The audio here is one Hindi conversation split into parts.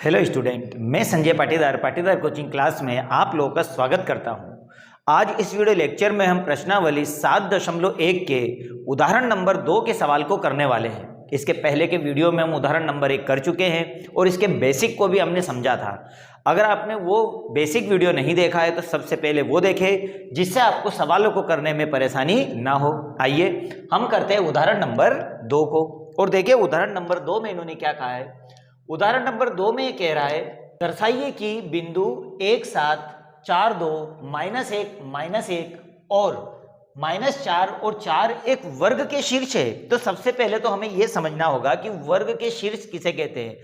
हेलो स्टूडेंट, मैं संजय पाटीदार कोचिंग क्लास में आप लोगों का स्वागत करता हूं। आज इस वीडियो लेक्चर में हम प्रश्नावली 7.1 के उदाहरण नंबर 2 के सवाल को करने वाले हैं। इसके पहले के वीडियो में हम उदाहरण नंबर 1 कर चुके हैं और इसके बेसिक को भी हमने समझा था। अगर आपने वो बेसिक वीडियो नहीं देखा है तो सबसे पहले वो देखें, जिससे आपको सवालों को करने में परेशानी ना हो। आइए हम करते हैं उदाहरण नंबर 2 को। और देखिए उदाहरण नंबर 2 में इन्होंने क्या कहा है। उदाहरण नंबर 2 में ये कह रहा है, दर्शाइए कि बिंदु 1 7 4 2 -1 और -4 और 4 एक वर्ग के शीर्ष है। तो सबसे पहले तो हमें यह समझना होगा कि वर्ग के शीर्ष किसे कहते हैं।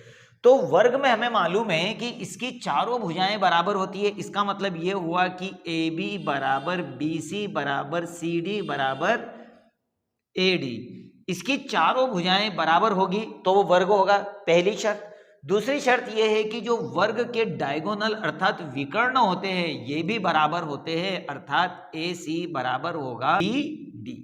तो वर्ग में हमें मालूम है कि इसकी चारों भुजाएं बराबर होती है। इसका मतलब यह हुआ कि AB बराबर BC बराबर CD बराबर AD, इसकी चारों भुजाएं बराबर होगी तो वो वर्ग होगा, पहली शर्त। दूसरी शर्त यह है कि जो वर्ग के डायगोनल अर्थात विकर्ण होते हैं ये भी बराबर होते हैं, अर्थात AC बराबर होगा BD।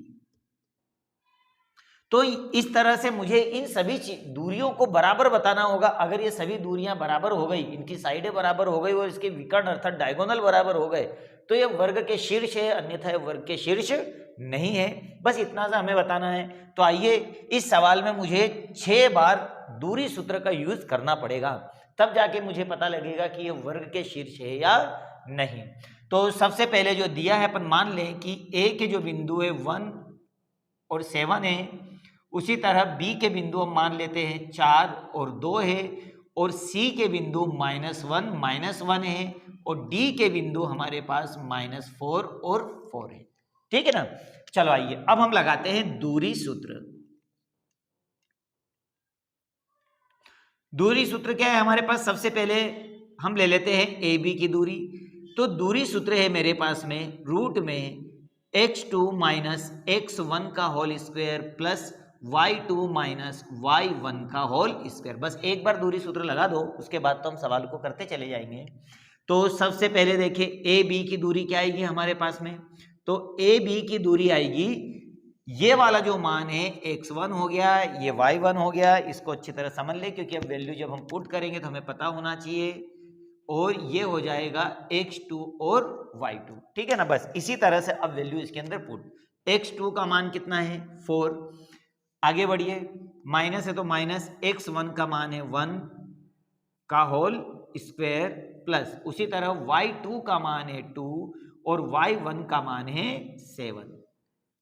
तो इस तरह से मुझे इन सभी दूरियों को बराबर बताना होगा। अगर ये सभी दूरियां बराबर हो गई, इनकी साइडें बराबर हो गई और इसके विकर्ण अर्थात डायगोनल बराबर हो गए तो ये वर्ग के शीर्ष है, अन्यथा ये वर्ग के शीर्ष नहीं है। बस इतना सा हमें बताना है। तो आइए इस सवाल में मुझे 6 बार दूरी सूत्र का यूज करना पड़ेगा, तब जाके मुझे पता लगेगा कि ये वर्ग के शीर्ष है या नहीं। तो सबसे पहले जो दिया है, अपन मान लें कि A के जो बिंदु है 1 और 7 है, उसी तरह B के बिंदु हम मान लेते हैं 4 और 2 है, और C के बिंदु -1 है, और D के बिंदु हमारे पास -4 और 4 है। ठीक है ना। चलो आइए अब हम लगाते हैं दूरी सूत्र। दूरी सूत्र क्या है हमारे पास, सबसे पहले हम ले लेते हैं AB की दूरी। तो दूरी सूत्र है मेरे पास में रूट में x2 - x1 का whole square plus y2 - y1 का होल स्क्वायर। बस एक बार दूरी सूत्र लगा दो, उसके बाद तो हम सवाल को करते चले जाएंगे। तो सबसे पहले देखिए AB की दूरी क्या आएगी हमारे पास में। तो AB की दूरी आएगी, ये वाला जो मान है x1 हो गया, ये y1 हो गया। इसको अच्छी तरह समझ ले क्योंकि अब वैल्यू जब हम पुट करेंगे तो हमें पता होना चाहिए। और ये हो जाएगा x2 और y2। ठीक है ना। बस इसी तरह से अब वैल्यू इसके अंदर पुट। x2 का मान कितना है 4। आगे बढ़िए, माइनस है तो माइनस x1 का मान है 1 का होल स्क्वायर प्लस उसी तरह y2 का मान है 2 और y1 का मान है 7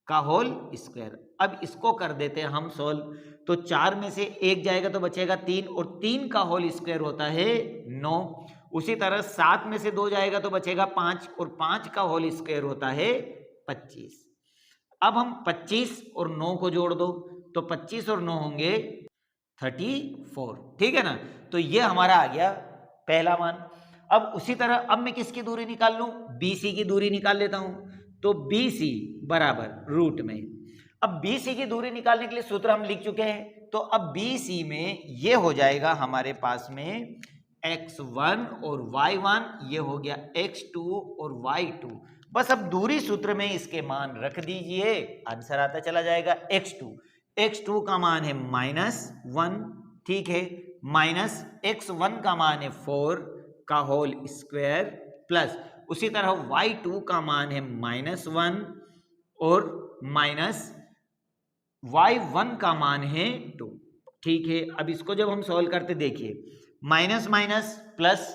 का होल स्क्वायर। अब इसको कर देते हैं हम सोल्व। तो 4 में से 1 जाएगा तो बचेगा 3, और 3 का होल स्क्वायर होता है 9। उसी तरह 7 में से 2 जाएगा तो बचेगा 5, और 5 का होल स्क्वायर होता है 25। अब हम 25 और 9 को जोड़ दो तो 25 और 9 होंगे 34। ठीक है ना। तो ये हमारा आ गया पहला मान। अब उसी तरह अब मैं किसकी दूरी निकाल लूं, BC की दूरी निकाल लेता हूं। तो BC बराबर रूट में, अब BC की दूरी निकालने के लिए सूत्र हम लिख चुके हैं। तो अब BC में ये हो जाएगा हमारे पास में x1 और y1, ये हो गया x2 और y2। बस अब दूरी सूत्र में इसके मान रख दीजिए, आंसर आता चला जाएगा x2 का मान है -1। ठीक है, माइनस x1 का मान है 4 का होल स्क्वायर प्लस उसी तरह y2 का मान है -1 और माइनस y1 का मान है 2। ठीक है, अब इसको जब हम सॉल्व करते देखिए, माइनस माइनस प्लस,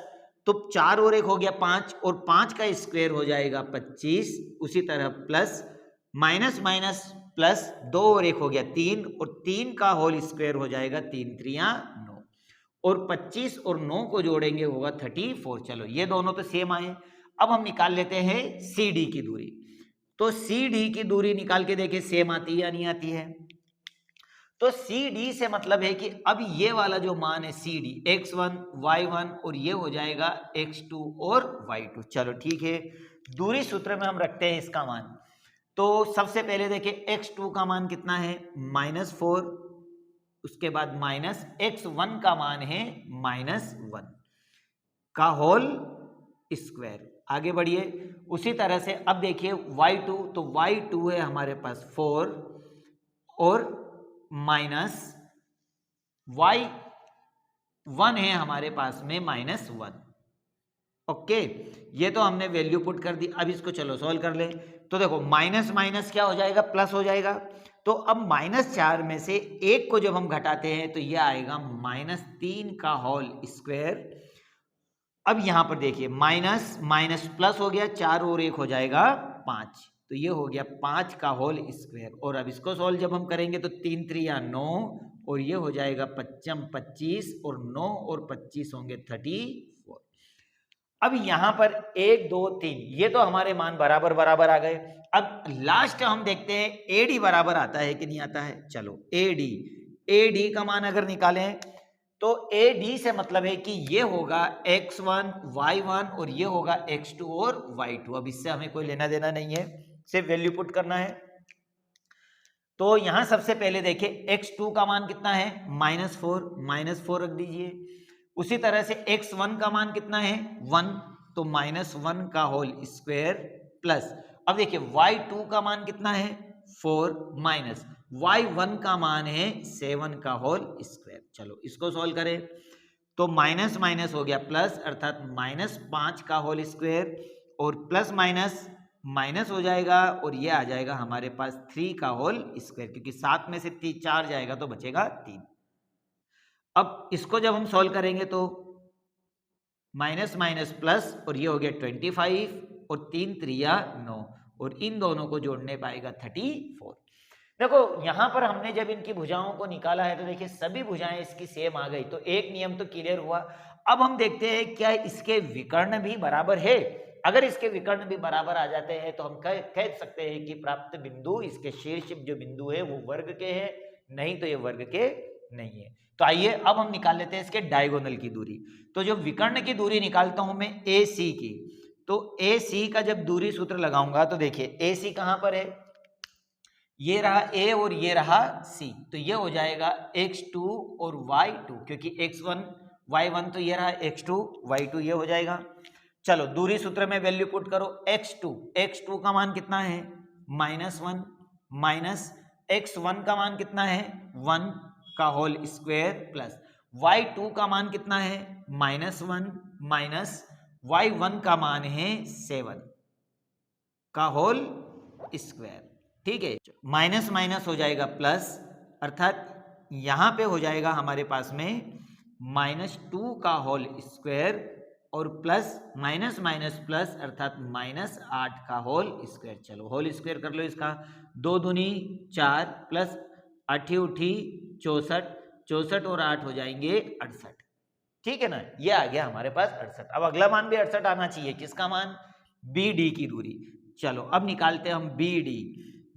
तो 4 और 1 हो गया 5, और 5 का स्क्वायर हो जाएगा 25। उसी तरह प्लस माइनस माइनस प्लस 2 और 1 हो गया 3, और 3 का होल स्क्वायर हो जाएगा 3 3 9, और 25 और 9 को जोड़ेंगे होगा 34। चलो ये दोनों तो सेम आए। अब हम निकाल लेते हैं CD की दूरी। तो CD की दूरी निकाल के देखें सेम आती है या नहीं आती है। तो CD से मतलब है कि अब ये वाला जो मान है CD x1 y1 और ये हो जाएगा x2 और y2। चलो ठीक है, दूरी सूत्र में हम रखते हैं इसका मान। तो सबसे पहले देखिए x2 का मान कितना है -4, उसके बाद माइनस x1 का मान है -1 का होल स्क्वायर। आगे बढ़िए, उसी तरह से अब देखिए y2, तो y2 है हमारे पास 4 और माइनस 1 है हमारे पास में -1। ओके, ये तो हमने वैल्यू पुट कर दी। अब इसको चलो सॉल्व कर ले। तो देखो माइनस माइनस क्या हो जाएगा, प्लस हो जाएगा। तो अब -4 में से 1 को जब हम घटाते हैं तो यह आएगा -3 का होल स्क्वायर। अब यहां पर देखिए माइनस माइनस प्लस हो गया, 4 और 1 हो जाएगा 5, तो ये हो गया 5 का होल स्क्वायर। और अब इसको सॉल्व जब हम करेंगे तो 3 3 9 और ये हो जाएगा 5 25 और 9 और 25 होंगे 34। अब यहां पर 1 2 3 ये तो हमारे मान बराबर बराबर आ गए। अब लास्ट हम देखते हैं एडी बराबर आता है कि नहीं आता है। चलो एडी का मान अगर निकालें तो एडी से मतलब है कि ये होगा x1 y1 और ये होगा x2 और y2। अब इससे हमें कोई लेना देना नहीं है, सिर्फ वैल्यू पुट करना है। तो यहां सबसे पहले देखिए x2 का मान कितना है, -4 रख दीजिए। उसी तरह से x1 का मान कितना है 1, तो -1 का होल स्क्वायर प्लस, अब देखिए y2 का मान कितना है 4 माइनस y1 का मान है 7 का होल स्क्वायर। चलो इसको सॉल्व करें तो माइनस माइनस हो गया प्लस, अर्थात -5 का होल स्क्वायर और प्लस माइनस माइनस हो जाएगा और ये आ जाएगा हमारे पास 3 का होल स्क्वायर, क्योंकि 7 में से 4 जाएगा तो बचेगा 3। अब इसको जब हम सॉल्व करेंगे तो माइनस माइनस प्लस और ये हो गया 25 और 3 3 9 और इन दोनों को जोड़ने पाएगा 34। देखो यहां पर हमने जब इनकी भुजाओं को निकाला है तो देखिए सभी भुजाएं इसकी सेम आ गई, तो एक नियम तो क्लियर हुआ। अब हम देखते हैं क्या इसके विकर्ण भी बराबर है। अगर इसके विकर्ण भी बराबर आ जाते हैं तो हम कह सकते हैं कि प्राप्त बिंदु, इसके शीर्ष जो बिंदु है वो वर्ग के हैं, नहीं तो ये वर्ग के नहीं है। तो आइए अब हम निकाल लेते हैं इसके डायगोनल की दूरी। तो जो विकर्ण की दूरी निकालता हूं मैं ए सी की, तो ए सी का जब दूरी सूत्र लगाऊंगा तो देखिए ए सी कहां पर है, ये रहा ए और ये रहा सी, तो ये हो जाएगा x2 और y2, क्योंकि x1 y1 तो ये रहा x2 y2 ये हो जाएगा। चलो दूरी सूत्र में वैल्यू पुट करो, x2 का मान कितना है -1 माइनस x1 का मान कितना है 1 का होल स्क्वायर प्लस y2 का मान कितना है -1 माइनस y1 का मान है 7 का होल स्क्वायर। ठीक है, माइनस माइनस हो जाएगा प्लस, अर्थात यहां पे हो जाएगा हमारे पास में -2 का होल स्क्वायर और प्लस माइनस माइनस प्लस अर्थात -8 का होल स्क्वायर। चलो होल स्क्वायर कर लो इसका, 2 दूनी 4 प्लस 8 उठी 64, 64 और 8 हो जाएंगे 68। ठीक है ना, ये आ गया हमारे पास 68। अब अगला मान भी 68 आना चाहिए, किसका मान, बी डी की दूरी। चलो अब निकालते हैं हम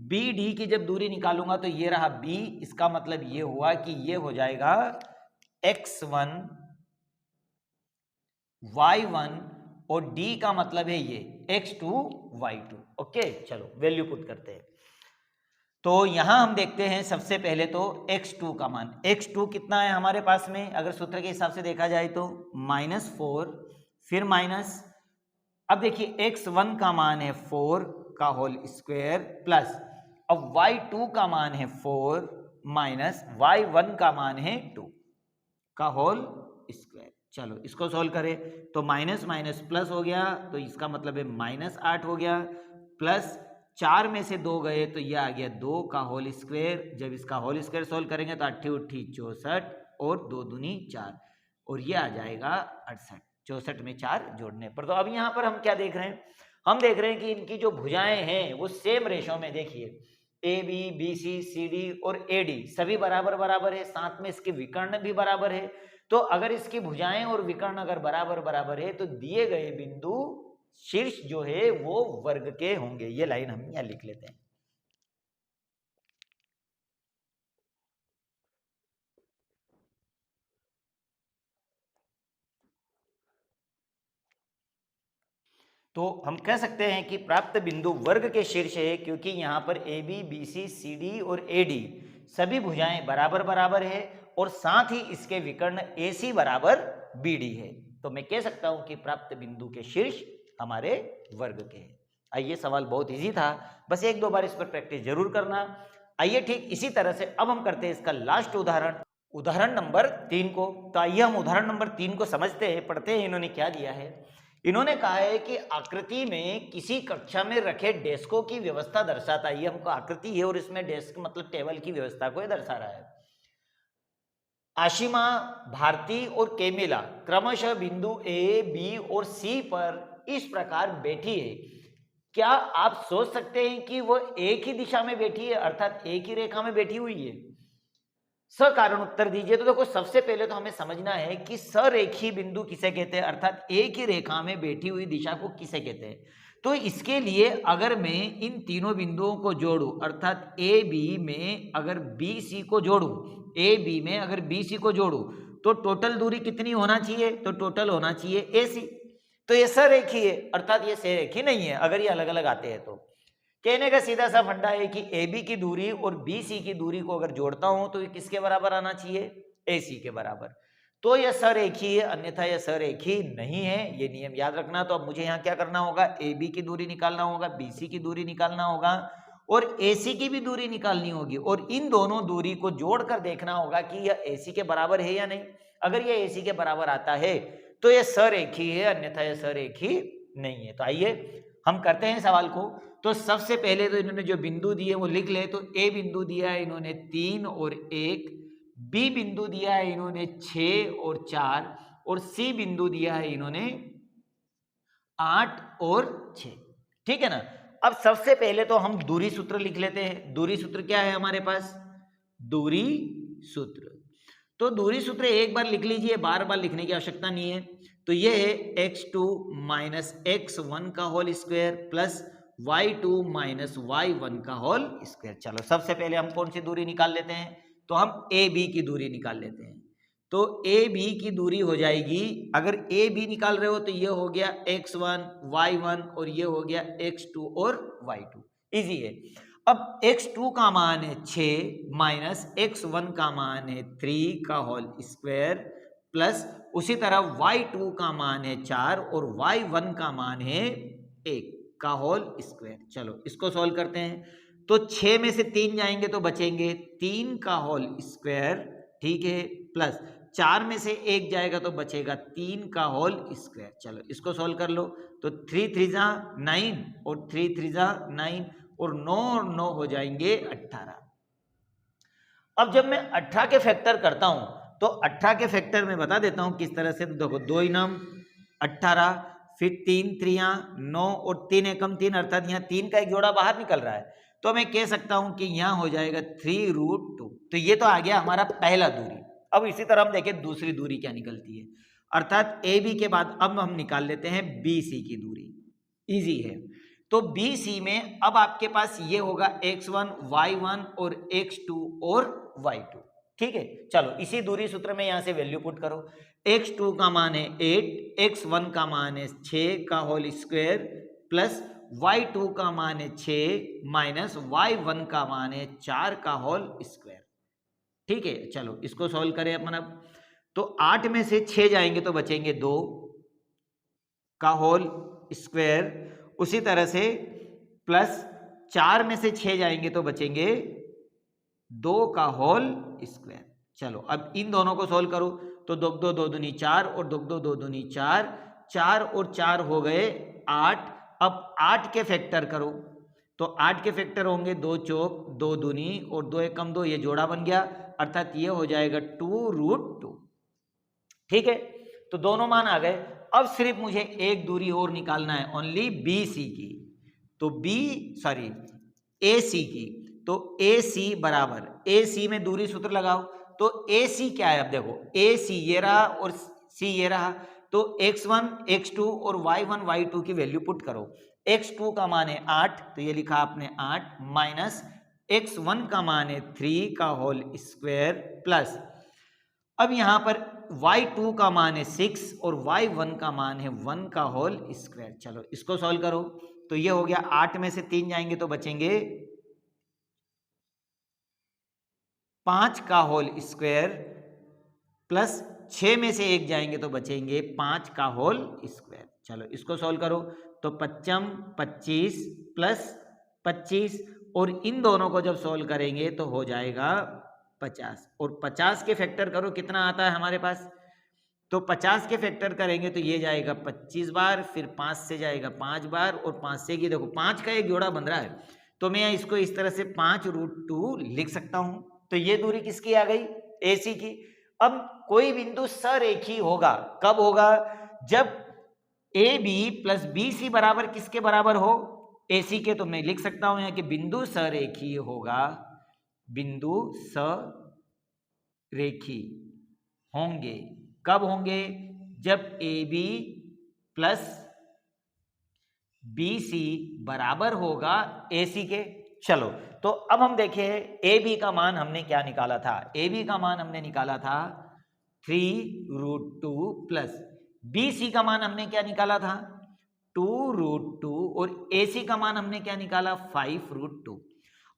बी डी की जब दूरी निकालूंगा तो ये रहा बी, इसका मतलब ये हुआ कि ये हो जाएगा x1 y1 और d का मतलब है ये x2 y2। ओके चलो वैल्यू पुट करते हैं। तो यहां हम देखते हैं सबसे पहले तो x2 का मान, x2 कितना है हमारे पास में, अगर सूत्र के हिसाब से देखा जाए तो -4 फिर माइनस, अब देखिए x1 का मान है 4 का होल स्क्वायर प्लस, अब y2 का मान है 4 माइनस y1 का मान है 2 का होल स्क्वायर। चलो इसको सॉल्व करें तो माइनस माइनस प्लस हो गया, तो इसका मतलब है -8 हो गया प्लस 4 में से 2 गए तो ये आ गया 2 का होल स्क्वायर। जब इसका होल स्क्वायर सॉल्व करेंगे तो 8 उठी 64 और 2 दूनी 4 और ये आ जाएगा 68, 64 में 4 जोड़ने पर। तो अब यहाँ पर हम क्या देख रहे हैं, हम देख रहे हैं कि इनकी जो भुजाएं हैं वो सेम रेशो में, देखिए A B B C C D और ए डी सभी बराबर बराबर है, साथ में इसके विकर्ण भी बराबर है। तो अगर इसकी भुजाएं और विकर्ण अगर बराबर बराबर है तो दिए गए बिंदु शीर्ष जो है वो वर्ग के होंगे। ये लाइन हम यहां लिख लेते हैं। तो हम कह सकते हैं कि प्राप्त बिंदु वर्ग के शीर्ष है, क्योंकि यहां पर A B B C C D और ए डी सभी भुजाएं बराबर बराबर है और साथ ही इसके विकर्ण ए सी बराबर बी डी है। तो मैं कह सकता हूं कि प्राप्त बिंदु के शीर्ष हमारे वर्ग के हैं। आइए, सवाल बहुत इजी था, बस 1-2 बार इस पर प्रैक्टिस जरूर करना। आइए ठीक इसी तरह से अब हम करते हैं इसका लास्ट उदाहरण। उदाहरण नंबर 3 को। तो आइए हम उदाहरण नंबर 3 को समझते हैं, पढ़ते हैं इन्होंने क्या दिया है। इन्होंने कहा है कि आकृति में किसी कक्षा में रखे डेस्कों की व्यवस्था दर्शाता है। ये हमको आकृति है और इसमें डेस्क मतलब टेबल की व्यवस्था को दर्शा रहा है। आशिमा, भारती और केमिला क्रमशः बिंदु ए, बी और सी पर इस प्रकार बैठी है। क्या आप सोच सकते हैं कि वह एक ही दिशा में बैठी है, अर्थात एक ही रेखा में बैठी हुई है? सकारण उत्तर दीजिए। तो देखो, सबसे पहले तो हमें समझना है कि सरेखी बिंदु किसे कहते हैं, अर्थात एक ही रेखा में बैठी हुई दिशा को किसे कहते हैं। तो इसके लिए अगर मैं इन तीनों बिंदुओं को जोड़ूं, अर्थात ए बी में अगर बी सी को जोड़ूं, ए बी में अगर बी सी को जोड़ूं, तो टोटल दूरी कितनी होना चाहिए? तो टोटल होना चाहिए ए सी। तो ये सरेखी है, अर्थात ये सरेखी नहीं है अगर ये अलग अलग आते हैं। तो कहने का सीधा सा फंडा है कि ए बी की दूरी और बी सी की दूरी को अगर जोड़ता हूं तो ये किसके बराबर आना चाहिए? ए सी के बराबर। तो यह सरेखी है, अन्यथा यह सरेखी नहीं है। ये नियम याद रखना। तो अब मुझे यहाँ क्या करना होगा? ए बी की दूरी निकालना होगा, बी सी की दूरी निकालना होगा और ए सी की भी दूरी निकालनी होगी, और इन दोनों दूरी को जोड़कर देखना होगा कि यह ए सी के बराबर है या नहीं। अगर यह ए सी के बराबर आता है तो यह सरेखी है, अन्यथा यह सरेखी नहीं है। तो आइए हम करते हैं सवाल को। तो सबसे पहले तो इन्होंने जो बिंदु दिए वो लिख ले। तो ए बिंदु दिया है इन्होंने 3 और 1, बी बिंदु दिया है इन्होंने 6 और 4, और सी बिंदु दिया है इन्होंने 8 और 6। ठीक है ना। अब सबसे पहले तो हम दूरी सूत्र लिख लेते हैं। दूरी सूत्र क्या है हमारे पास? दूरी सूत्र। तो दूरी सूत्र एक बार लिख लीजिए, बार बार लिखने की आवश्यकता नहीं है। तो ये है x2 माइनस x1 का whole square plus y2 minus y1 का होल स्क्वायर। चलो सबसे पहले हम कौन सी दूरी निकाल लेते हैं? तो हम ए बी की दूरी निकाल लेते हैं। तो ए बी की दूरी हो जाएगी, अगर ए बी निकाल रहे हो तो ये हो गया x1 y1 और ये हो गया x2 और y2। इजी है। अब x2 का मान है 6 माइनस x1 का मान है 3 का होल स्क्वायर प्लस उसी तरह y2 का मान है 4 और y1 का मान है 1 का होल स्क्वायर। चलो इसको सॉल्व करते हैं। तो 6 में से 3 जाएंगे तो बचेंगे 3 का होल स्क्वायर, ठीक है, प्लस 4 में से 1 जाएगा तो बचेगा 3 का होल स्क्वायर। चलो इसको सॉल्व कर लो। तो 3 3 जा 9 और 3 3 जा 9 और 9 और 9 हो जाएंगे 18। अब जब मैं 18 के फैक्टर करता हूं तो 18 के फैक्टर में बता देता हूं किस तरह से। देखो 2 इनम 18, फिर 3 3 9 और 3 एकम 3, अर्थात यहाँ 3 का एक जोड़ा बाहर निकल रहा है। तो मैं कह सकता हूं कि यहाँ हो जाएगा 3√2। तो ये तो आ गया हमारा पहला दूरी। अब इसी तरह हम देखें दूसरी दूरी क्या निकलती है, अर्थात ए बी के बाद अब हम निकाल लेते हैं बी सी की दूरी। इजी है। तो बी सी में अब आपके पास ये होगा x1 y1 और x2 और y2। ठीक है। चलो इसी दूरी सूत्र में यहां से वैल्यू पुट करो। x2 का मान है 8, x1 का मान है 6 का होल स्क्वायर प्लस y2 का मान है 6 माइनस y1 का मान है 4 का होल स्क्वायर। ठीक है। चलो इसको सॉल्व करें अपन अब। तो 8 में से 6 जाएंगे तो बचेंगे 2 का होल स्क्वायर, उसी तरह से प्लस 4 में से 6 जाएंगे तो बचेंगे 2 का होल स्क्वायर। चलो अब इन दोनों को सॉल्व करो। तो 2 2 2 दूनी 4 और 2 2 2 दूनी 4, 4 और 4 हो गए 8। अब 8 के फैक्टर करो। तो 8 के फैक्टर होंगे 2 चौक 2 दूनी और 2 एकम 2, ये जोड़ा बन गया, अर्थात ये हो जाएगा 2√2। ठीक है। तो दोनों मान आ गए। अब सिर्फ मुझे एक दूरी और निकालना है, ओनली बी सी की। तो ए सी की। तो ए सी बराबर, ए सी में दूरी सूत्र लगाओ। तो ए सी क्या है? अब देखो ए सी ये रहा और सी ये रहा। तो x1 x2 और y1 y2 की वैल्यू पुट करो। x2 का मान है 8, तो ये लिखा आपने 8 माइनस x1 का मान है 3 का होल स्क्वायर प्लस अब यहां पर y2 का मान है 6 और y1 का मान है 1 का होल स्क्वायर। चलो इसको सॉल्व करो। तो ये हो गया 8 में से 3 जाएंगे तो बचेंगे 5 का होल स्क्वायर प्लस 6 में से 1 जाएंगे तो बचेंगे 5 का होल स्क्वायर। चलो इसको सॉल्व करो। तो 55 25 प्लस 25 और इन दोनों को जब सॉल्व करेंगे तो हो जाएगा 50 और 50 के फैक्टर करो कितना आता है हमारे पास, तो 50 के फैक्टर करेंगे तो ये जाएगा 25 बार, फिर 5 से जाएगा 5 बार और 5 से की देखो 5 का एक जोड़ा बन रहा है, तो मैं इसको इस तरह से 5√2 लिख सकता हूं। तो ये दूरी किसकी आ गई, AC की। अब कोई बिंदु सरेखी होगा, कब होगा, जब AB प्लस BC बराबर किसके बराबर हो, AC के। तो मैं लिख सकता हूं यहाँ कि बिंदु सरेखी होगा, बिंदु सरेखी होंगे, कब होंगे, जब AB प्लस BC बराबर होगा AC के। चलो तो अब हम देखें AB का मान हमने क्या निकाला था, AB का मान हमने निकाला था 3√2 प्लस BC का मान हमने क्या निकाला था 2√2 और AC का मान हमने क्या निकाला 5√2।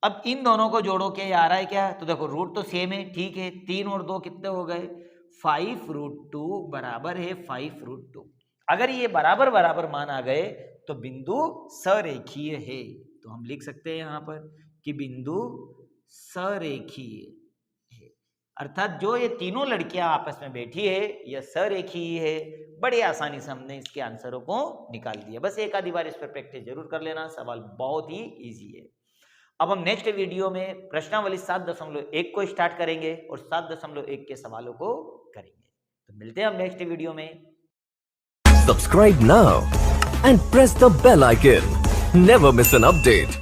अब इन दोनों को जोड़ो, क्या आ रहा है क्या, तो देखो रूट तो सेम है, ठीक है, 3 और 2 कितने हो गए 5√2 बराबर है 5√2। अगर ये बराबर बराबर मान आ गए तो बिंदु सरेखीय है। तो हम लिख सकते हैं यहां पर कि बिंदु सरेखीय है, अर्थात जो ये तीनों लड़कियां आपस में बैठी है यह सरेखीय है। बड़ी आसानी से हमने इसके आंसरों को निकाल दिया। बस एक आधी बार इस पर प्रैक्टिस जरूर कर लेना, सवाल बहुत ही इजी है। अब हम नेक्स्ट वीडियो में प्रश्नावली 7.1 को स्टार्ट करेंगे और 7.1 के सवालों को करेंगे। तो मिलते हैं हम नेक्स्ट वीडियो में। Subscribe now and press the bell icon. Never miss an update.